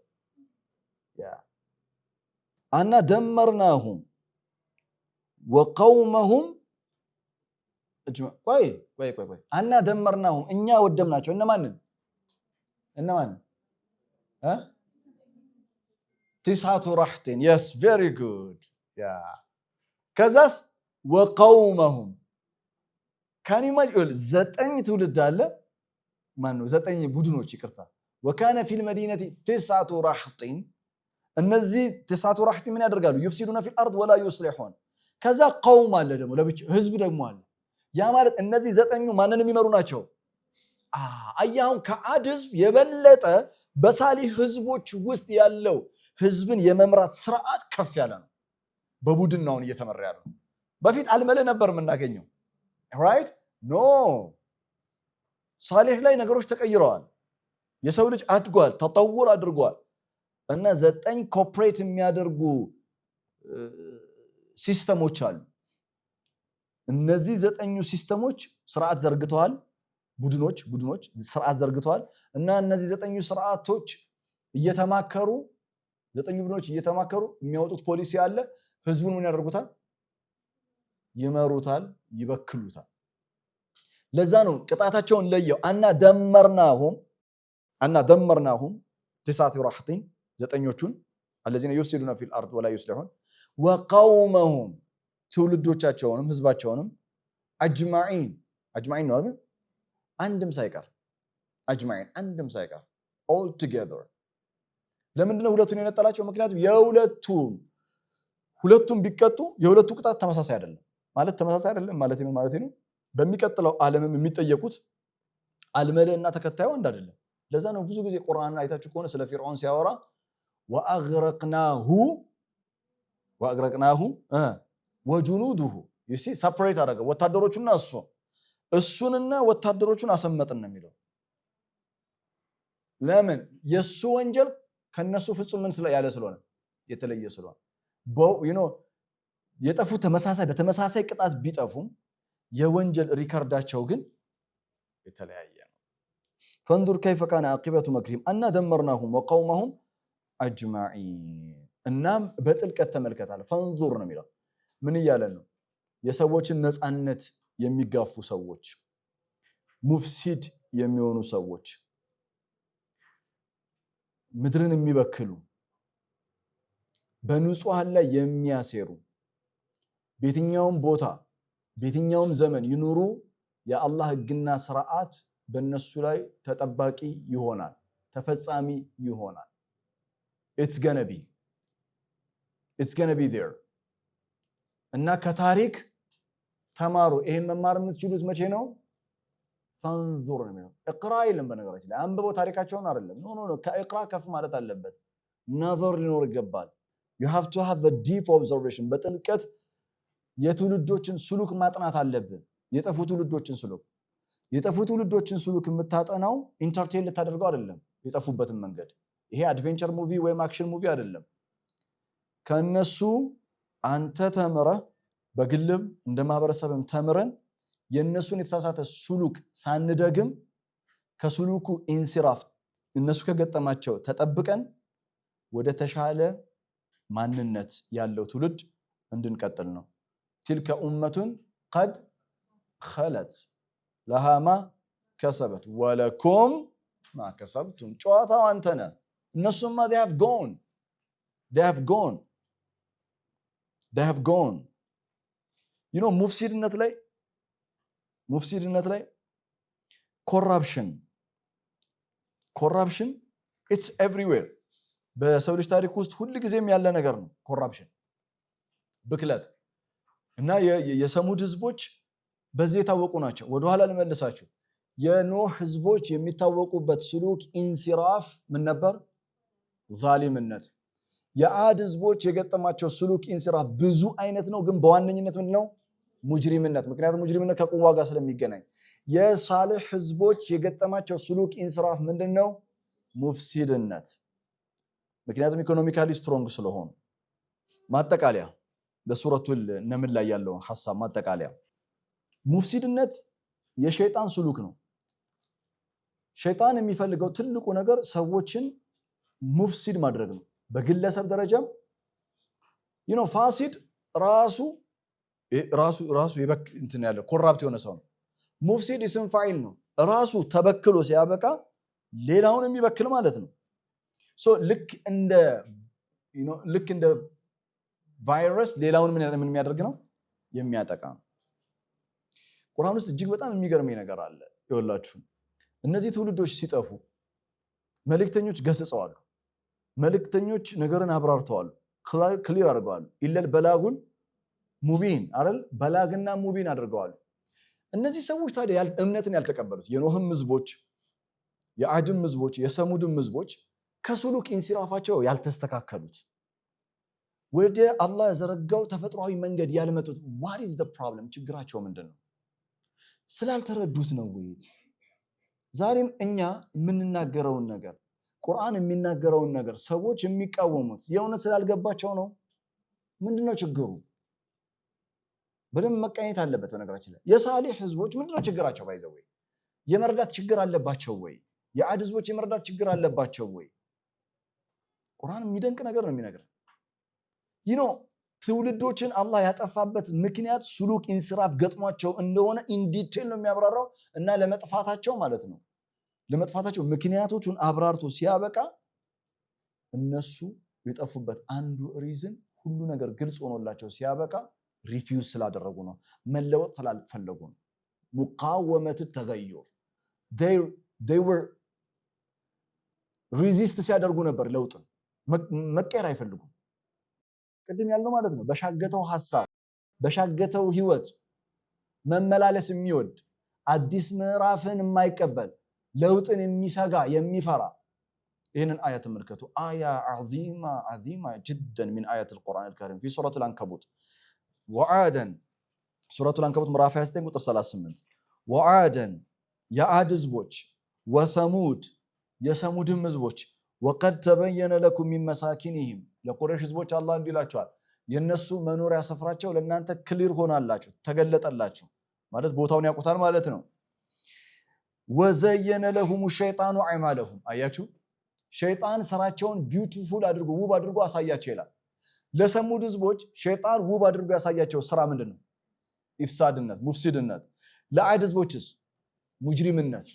አና ደመርናሁም ወቀውመሁም ቆይ አና ደመርናሁም እኛ ወደምናቸው እነማንን ቲስዓቱ ረሕቲን yes very good ከዛስ ወቀውመሁም ዘጠኝ ትውልድ አለ ማነው ዘጠኝ ቡድኖች ይቅርታ ወካነ ፊል መዲነቲ ቲስዓቱ ረሕቲን እነዚህ ቲስዓቱ ረሕቲን ምን ያደርጋሉ ይፍሲዱነ ፊል አርድ ወላ ዩስሊሑን ከዛ ቀውም አለ ደግሞ ለብቻ ህዝብ ደግሞ አለ ያ ማለት እነዚህ ዘጠኙ ማንን የሚመሩ ናቸው አያሁን ከዓድ ህዝብ የበለጠ በሳሊህ ህዝቦች ውስጥ ያለው ህዝብን የመምራት ስርዓት ከፍ ያለ ነው በቡድን ነው እየተመራ ያለው በፊት አልመለ ነበር የምናገኘው ራይት ኖ ሳሊህ ላይ ነገሮች ተቀይረዋል የሰው ልጅ አድጓል ተጠውር አድርጓል እና ዘጠኝ ኮኦፕሬት የሚያደርጉ ሲስተሞች አሉ እነዚህ ዘጠኙ ሲስተሞች ስርዓት ዘርግተዋል ቡድኖች ስርዓት ዘርግተዋል እና እነዚህ ዘጠኙ ስርዓቶች እየተማከሩ ዘጠኙ ቡድኖች እየተማከሩ የሚያወጡት ፖሊሲ አለ ህዝቡን ምን ያደርጉታል ይመሩታል ይበክሉታል ለዛ ነው ቅጣታቸውን ለየው አና ደመርናሁም ቲስዓቱ ረሕቲን ዘጠኞቹን الذين يفسدون في الارض ولا يصلحون وقومهم ትውልዶቻቸውንም ህዝባቸውንም አጅማዒን ነው አይደል አንድም ሳይቀር all together ለምንድነው ሁለቱን የነጠላቸው ምክንያቱም ሁለቱም ቢቀጡ የሁለቱ ቅጣት ተመሳሳይ አይደለም ማለት ነው በሚቀጥለው ዓለምም የሚጠየቁት አልመለና ተከታዩ አንድ አይደለም ለዛ ነው ብዙ ጊዜ ቁርአን አይታችሁ ከሆነ ስለ ፊርዓውን ሲያወራ ወአግረቅናሁ ወጁኑዱሁ ይሲ ሰፐሬት አደረገ ወታደሮቹና እሱንና ወታደሮቹን አሰመጥን ነው የሚለው ለምን የሱ ወንጀል ከነሱ ፍጹም ምን ያለ ስለሆነ የተለየ ስለሆነ የጠፉ በተመሳሳይ ቅጣት ቢጠፉም የወንጀል ሪከርዳቸው ግን የተለያየ ነው فانظر كيف كان عاقبة مكرهم أن دمرناهم وقومهم أجمعين እናም በጥልቀት ተመልከታለ فانظر ነው የሚለው ምን እያለ ነው የሰዎችን ነፃነት የሚጋፉ ሰዎች ሙፍሲድ የሚሆኑ ሰዎች ምድርን የሚበክሉ በንጹሃን ላይ የሚያሴሩ በየትኛውም ቦታ በየትኛውም ዘመን ይኑሩ የአላህ ህግና ስርዓት በእነሱ ላይ ተጠባቂ ይሆናል ተፈጻሚ ይሆናል it's gonna be there እና ከታሪክ ተማሩ ይሄን መማር የምትችሉት መቼ ነው ፈንዙር ነው እቅራ ይለም በነገራችን ላይ አንብበው ታሪካቸውን አይደለም ኖ ከእቅራ ከፍ ማለት አለበት ነዘር ሊኖር ይገባል you have to have a deep observation በጥልቀት የትውልዶችን ስሉክ ማጥናት አለብን የጠፉ ትውልዶችን ስሉክ የምታጠናው ኢንተርቴይን ልታደርገው አይደለም የጠፉበትን መንገድ ይሄ አድቬንቸር ሙቪ ወይም አክሽን ሙቪ አይደለም ከነሱ አንተ ተምረህ በግልም እንደ ማህበረሰብም ተምረን የነሱን የተሳሳተ ስሉክ ሳንደግም ከስሉኩ ኢንሲራፍ እነሱ ከገጠማቸው ተጠብቀን ወደ ተሻለ ማንነት ያለው ትውልድ እንድንቀጥል ነው تلك أمة قد خلت لها ما كسبت ولكم ما كسبتم ጨዋታው አንተ ነህ እነሱማ they have gone ሙፍሲድነት ላይ corruption it's everywhere በሰው ልጅ ታሪክ ውስጥ ሁሉ ጊዜም ያለ ነገር ነው corruption ብክለት እና የሰሙድ ህዝቦች በዚህ የታወቁ ናቸው ወደ ኋላ ልመልሳችሁ የኖህ ህዝቦች የሚታወቁበት ስሉክ ኢንሲራፍ ምን ነበር ዛሊምነት የአድ ህዝቦች የገጠማቸው ስሉክ ኢንሲራፍ ብዙ አይነት ነው ግን በዋነኝነት ምንድነው ሙጅሪምነት ምክንያቱም ሙጅሪምነት ከቁዋ ጋር ስለሚገናኝ የሳሊህ ህዝቦች የገጠማቸው ስሉክ ኢንሲራፍ ምንድነው ሙፍሲድነት ምክንያቱም ኢኮኖሚካሊ ስትሮንግ ስለሆኑ ማጠቃለያ በሱረቱል ነምል ላይ ያለው ሐሳብ ማጠቃለያ ሙፍሲድነት የሸይጣን ስሉክ ነው ሸይጣን የሚፈልገው ትልቁ ነገር ሰዎችን ሙፍሲድ ማድረግ ነው። በግለሰብ ደረጃም ፋሲድ ራሱ እንትን ያለ ኮራፕት የሆነ ሰው ነው። ሙፍሲድ እስም ፋኢል ነው። ራሱ ተበክሎ ሲያበቃ ሌላውን የሚበክል ማለት ነው። ልክ እንደ ቫይረስ ሌላውን ምን የሚያደርግ ነው? የሚያጠቃ ነው። ቁርአን ውስጥ እጅግ በጣም የሚገርመኝ ነገር አለ። ይኸውላችሁ እነዚህ ትውልዶች ሲጠፉ መልእክተኞች ገስጸዋል። መልእክተኞች ነገርን አብራርተዋል፣ ክሊር አድርገዋል። ኢለል በላጉን ሙቢን አይደል? በላግና ሙቢን አድርገዋል። እነዚህ ሰዎች ታዲያ እምነትን ያልተቀበሉት የኖህም ህዝቦች፣ የአድም ህዝቦች፣ የሰሙድም ህዝቦች ከሱሉክ ኢንሲራፋቸው ያልተስተካከሉት ወደ አላህ የዘረጋው ተፈጥሯዊ መንገድ ያልመጡት what is the problem? ችግራቸው ምንድን ነው? ስላልተረዱት ነው ወይ? ዛሬም እኛ የምንናገረውን ነገር ቁርአን የሚናገረውን ነገር ሰዎች የሚቃወሙት የእውነት ስላልገባቸው ነው? ምንድነው ችግሩ? በደንብ መቃኘት አለበት። በነገራችን ላይ የሳሊህ ህዝቦች ምንድነው ችግራቸው? ባይዘው ወይ የመረዳት ችግር አለባቸው ወይ? የአድ ህዝቦች የመረዳት ችግር አለባቸው ወይ? ቁርአን የሚደንቅ ነገር ነው የሚነግረን። ትውልዶችን አላህ ያጠፋበት ምክንያት ሱሉክ ኢንስራፍ ገጥሟቸው እንደሆነ ኢንዲቴል ነው የሚያብራራው እና ለመጥፋታቸው ማለት ነው ለመጥፋታቸው ምክንያቶቹን አብራርቶ ሲያበቃ እነሱ የጠፉበት አንዱ ሪዝን ሁሉ ነገር ግልጽ ሆኖላቸው ሲያበቃ ሪፊውዝ ስላደረጉ ነው፣ መለወጥ ስላልፈለጉ ነው። ሙቃወመት ተገዩር they were ሪዚስት ሲያደርጉ ነበር። ለውጥን መቀየር አይፈልጉም። ቅድም ያለው ማለት ነው በሻገተው ሐሳብ በሻገተው ህይወት መመላለስ የሚወድ አዲስ ምዕራፍን የማይቀበል ለውጥን የሚሰጋ የሚፈራ ይህንን አያ ተመልከቱ። አያ عظيمة جدا من آيات القرآن الكريم في سورة العنكبوت وعادا سورة العنكبوت ምዕራፍ 29 ቁጥር 38 وعادا የዓድ ህዝቦች وثمود የሰሙድም ህዝቦች وقد تبين لكم من مساكنهم ለቁረይሽ ህዝቦች አላህ እንዲላቸዋል የነሱ መኖሪያ ስፍራቸው ለእናንተ ክሊር ሆናላችሁ፣ ተገለጠላችሁ ማለት ቦታውን ያውቁታል ማለት ነው። وزين لهم الشيطان اعمالهم አያችሁ ሸይጣን ስራቸውን ቢዩቲፉል አድርጎ ውብ አድርጎ አሳያቸው ይላል። ለሰሙድ ህዝቦች ሸይጣን ውብ አድርጎ ያሳያቸው ስራ ምንድነው? ኢፍሳድነት፣ ሙፍሲድነት። ለዓድ ህዝቦችስ ሙጅሪምነት።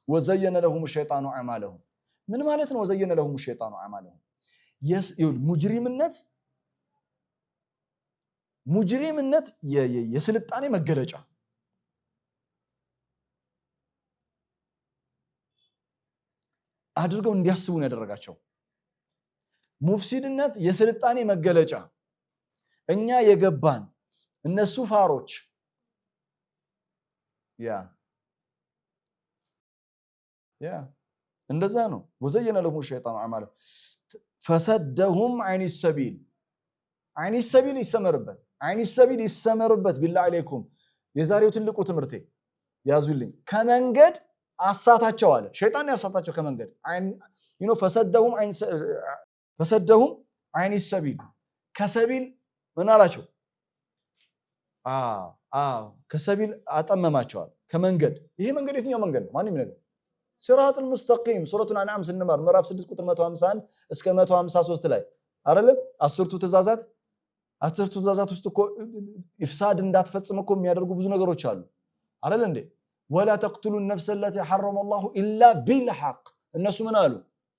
وزين لهم الشيطان اعمالهم ምን ማለት ነው? وزين لهم الشيطان اعمالهم ሙጅሪምነት የስልጣኔ መገለጫ አድርገው እንዲያስቡ ነው ያደረጋቸው። ሙፍሲድነት የስልጣኔ መገለጫ እኛ የገባን እነሱ ፋሮች እንደዛ ነው። وزين لهم الشيطان اعمالهم فسدهم عن السبيل عن السبيل ይሰመርበት عن السبيل ይሰመርበት بالله عليكم የዛሬው ትልቁ ትምህርቴ ያዙልኝ። ከመንገድ አሳታቸው አለ ሸይጣን ያሳታቸው ከመንገድ فسدهم عن السبيل ከሰቢል ምን አላቸው? ከሰቢል አጠመማቸዋል ከመንገድ። ይሄ መንገድ የትኛው መንገድ ነው? ማንም ይነግረን። ሲራጡል ሙስተቂም ሱረቱል አንዓም ስንማር ምዕራፍ 6 ቁጥር 151 እስከ 153 ላይ አይደለም? አስርቱ ትእዛዛት ውስጥ እኮ ኢፍሳድ እንዳትፈጽም እኮ የሚያደርጉ ብዙ ነገሮች አሉ አይደል እንዴ? ወላ ተቅቱሉ النفس التي حرم الله الا بالحق እነሱ ምን አሉ?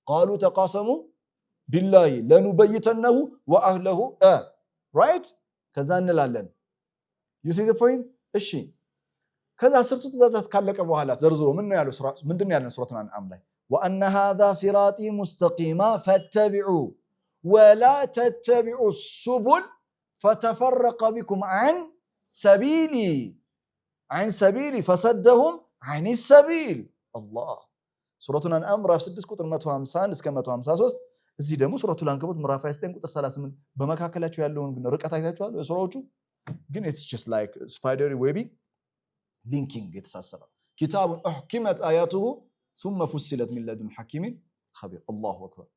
قالوا تقاسموا بالله لنبيتنه واهله right ከዛ እንላለን። you see the point? እሺ ከዛ አስርቱ ትእዛዛት ካለቀ በኋላ ዘርዝሮ ምንድነው ያለው ሱረቱል አንዓም ላይ وان هذا صراطي مستقيما فاتبعوا ولا تتبعوا السبل فتفرق بكم عن سبيلي فصدهم عن السبيل الله ሱረቱል አንዓም ምዕራፍ 6 ቁጥር 151 እስከ 153። እዚህ ደግሞ ሱረቱል አንከቡት ምዕራፍ 29 ቁጥር 38። በመካከላቸው ያለውን ግን ርቀት አይታችኋል? ሱራዎቹ ግን it's just like spider webby linking የተሳሰረ ኪታቡን احكمت آياته ثم فصلت من لدن حكيم خبير الله اكبر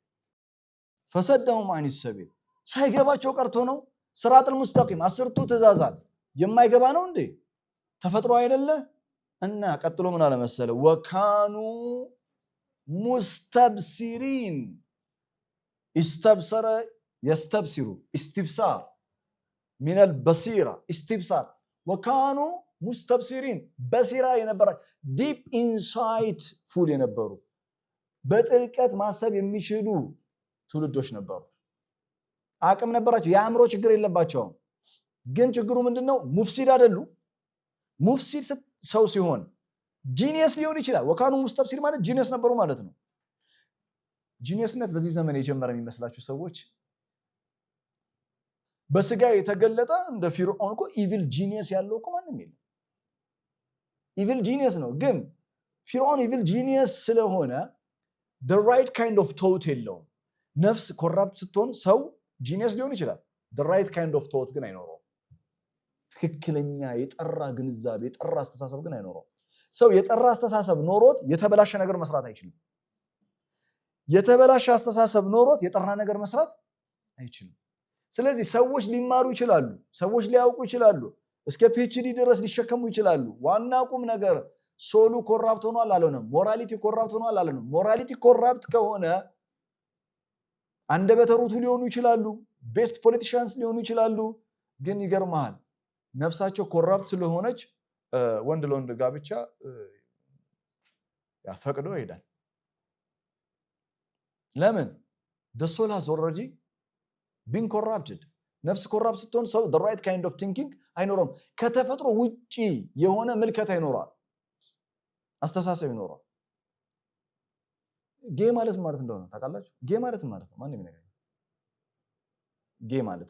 فصدهم عن السبيل ሳይገባቸው ቀርቶ ነው። ሲራጡል ሙስተቂም አስርቱ ትእዛዛት የማይገባ ነው እንዴ? ተፈጥሮ አይደለ እና ቀጥሎ ምን አለ መሰለ ወካኑ ሙስተብሲሪን استبصر يستبصر استبصار من البصيرة استبصار وكانوا مستبصرين بصيرة ينبرا deep insight فول ينبرو በጥልቀት ማሰብ የሚችሉ ትውልዶች ነበሩ አቅም ነበራቸው ያምሮ ችግር የለባቸው ግን ችግሩ ምንድነው ሙፍሲድ አይደሉ ሙፍሲድ ሰው ሲሆን ጂኒየስ ሊሆን ይችላል ወካኑ ሙስተብሲር ማለት ጂኒየስ ነበሩ ማለት ነው ጂኒየስነት በዚህ ዘመን የጀመረ የሚመስላችሁ ሰዎች በስጋ የተገለጠ እንደ ፊርዖን እኮ ኢቪል ጂኒየስ ያለው እኮ ማንም የለም ኢቪል ጂኒየስ ነው ግን ፊርዖን ኢቪል ጂኒየስ ስለሆነ the right kind of thought የለውም ነፍስ ኮራፕት ስትሆን ሰው ጂኒየስ ሊሆን ይችላል the right kind of thought ግን አይኖረው ትክክለኛ የጠራ ግንዛቤ የጠራ አስተሳሰብ ግን አይኖረው ሰው የጠራ አስተሳሰብ ኖሮት የተበላሸ ነገር መስራት አይችልም የተበላሸ አስተሳሰብ ኖሮት የጠራ ነገር መስራት አይችልም ስለዚህ ሰዎች ሊማሩ ይችላሉ ሰዎች ሊያውቁ ይችላሉ እስከ ፒኤችዲ ድረስ ሊሸከሙ ይችላሉ ዋና ቁም ነገር ሶሉ ኮራፕት ሆኗል አለንም ሞራሊቲ ኮራፕት ሆኗል አለንም ሞራሊቲ ኮራፕት ከሆነ አንደበተ ርቱዕ ሊሆኑ ይችላሉ ቤስት ፖለቲሻንስ ሊሆኑ ይችላሉ ግን ይገርማል ነፍሳቸው ኮራፕት ስለሆነች ወንድ ለወንድ ጋብቻ ያፈቅዶ ይሄዳል ለምን the soul has already been corrupted ነፍስ ኮራፕት ስትሆን ሰው the right kind of thinking አይኖርም ከተፈጥሮ ውጪ የሆነ ምልከታ ይኖራል አስተሳሰብ ይኖራል ጌ ማለት እንደሆነ ታውቃላችሁ ጌ ማለት ነው ማን የሚነግረኝ ጌ ማለት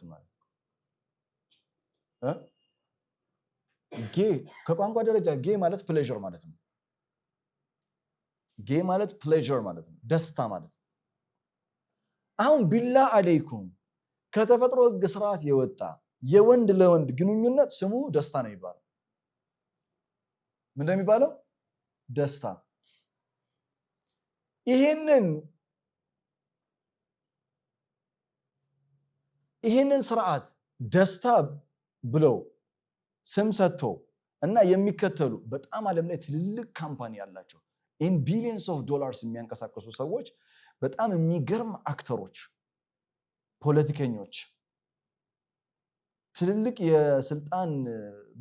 ጌ ከቋንቋ ደረጃ ጌ ማለት ፕሌዠር ማለት ነው ጌ ማለት ፕሌዠር ማለት ነው ደስታ ማለት ነው አሁን ቢላ አለይኩም ከተፈጥሮ ህግ ስርዓት የወጣ የወንድ ለወንድ ግንኙነት ስሙ ደስታ ነው ይባላል ምን እንደሚባለው ደስታ ይሄንን ስርዓት ደስታ ብለው ስም ሰጥቶ እና የሚከተሉ በጣም ዓለም ላይ ትልልቅ ካምፓኒ ያላቸው in billions of dollars የሚያንቀሳቀሱ ሰዎች በጣም የሚገርም አክተሮች ፖለቲከኞች ትልልቅ የስልጣን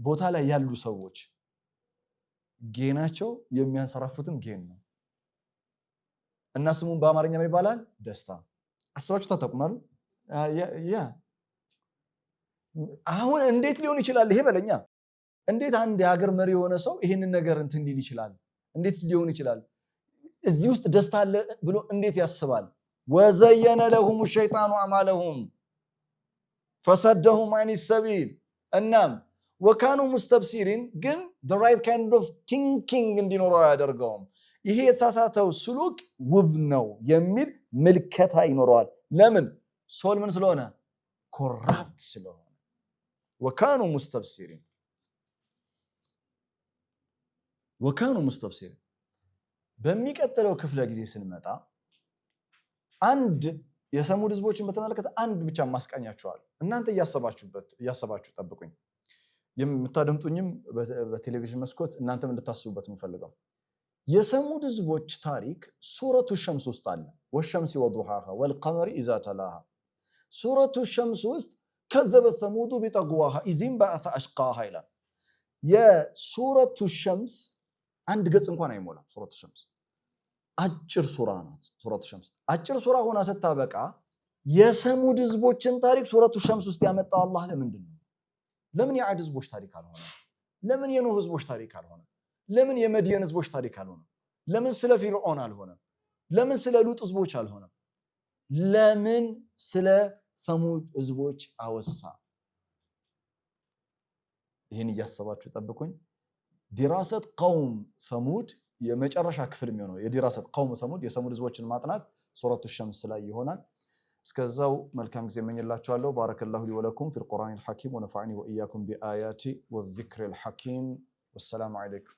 ቦታ ላይ ያሉ ሰዎች ጌናቸው የሚያንሰራፉትም ጌን ነው እና ስሙን በአማርኛ ምን ይባላል ደስታ አስባችሁ ታጠቁማሉ ያ አሁን እንዴት ሊሆን ይችላል ይሄ በለኛ እንዴት አንድ የሀገር መሪ የሆነ ሰው ይሄንን ነገር እንትን ሊል ይችላል እንዴት ሊሆን ይችላል እዚህ ውስጥ ደስታ አለ ብሎ እንዴት ያስባል ወዘየነ ለሁም الشيطان اعمالهم فصدهم عن السبيل እናም وكانوا مستبصرين ግን the right kind of thinking እንዲኖረው ያደርገውም ይሄ የተሳሳተው ስሉክ ውብ ነው የሚል ምልከታ ይኖረዋል ለምን ሶል ምን ስለሆነ ኮራፕት ስለሆነ وكانوا مستبصرين በሚቀጥለው ክፍለ ጊዜ ስንመጣ አንድ የሰሙድ ህዝቦችን በተመለከተ አንድ ብቻ ማስቃኛቸዋል እናንተ ያሰባችሁ ጠብቁኝ የምታደምጡኝም በቴሌቪዥን መስኮት እናንተም እንድታስቡበት የምፈልገው የሰሙድ ህዝቦች ታሪክ ሱረቱ ሸምስ ውስጥ አለ ወሸምሲ ወዱሃሃ ወልቀመሪ ኢዛ ተላሃ ሱረቱ ሸምስ ውስጥ كذبت ثمود بطغواها إذ انبعث أشقاها ይላል የሱረቱ ሸምስ አንድ ገጽ እንኳን አይሞላም ሱረቱ ሸምስ አጭር ሱራ ናት ሱረቱ ሸምስ አጭር ሱራ ሆና ስታበቃ የሰሙድ ህዝቦችን ታሪክ ሱረቱ ሸምስ ውስጥ ያመጣው አላህ ለምንድነው ለምን የዓድ ህዝቦች ታሪክ አልሆነ ለምን የኖህ ህዝቦች ታሪክ አልሆነ ለምን የመድየን ህዝቦች ታሪክ አልሆነ ለምን ስለ ፊርዖን አልሆነ ለምን ስለ ሉጥ ህዝቦች አልሆነ ለምን ስለ ሰሙድ ህዝቦች አወሳ ይሄን ያያሰባችሁ ጠብቁኝ ዲራሰት ቀውም ሰሙድ የመጨረሻ ክፍል የሚሆነው የዲራሰት ቀውም ሰሙድ የሰሙድ ህዝቦችን ማጥናት ሱረቱ ሸምስ ላይ ይሆናል እስከዛው መልካም ጊዜ እመኝላችኋለሁ ባረከላሁ ሊ ወለኩም ፊል ቁርአኒል ሐኪም ወነፈዐኒ ወኢያኩም ቢአያቲ ወዚክሪል ሐኪም ወሰላሙ ዐለይኩም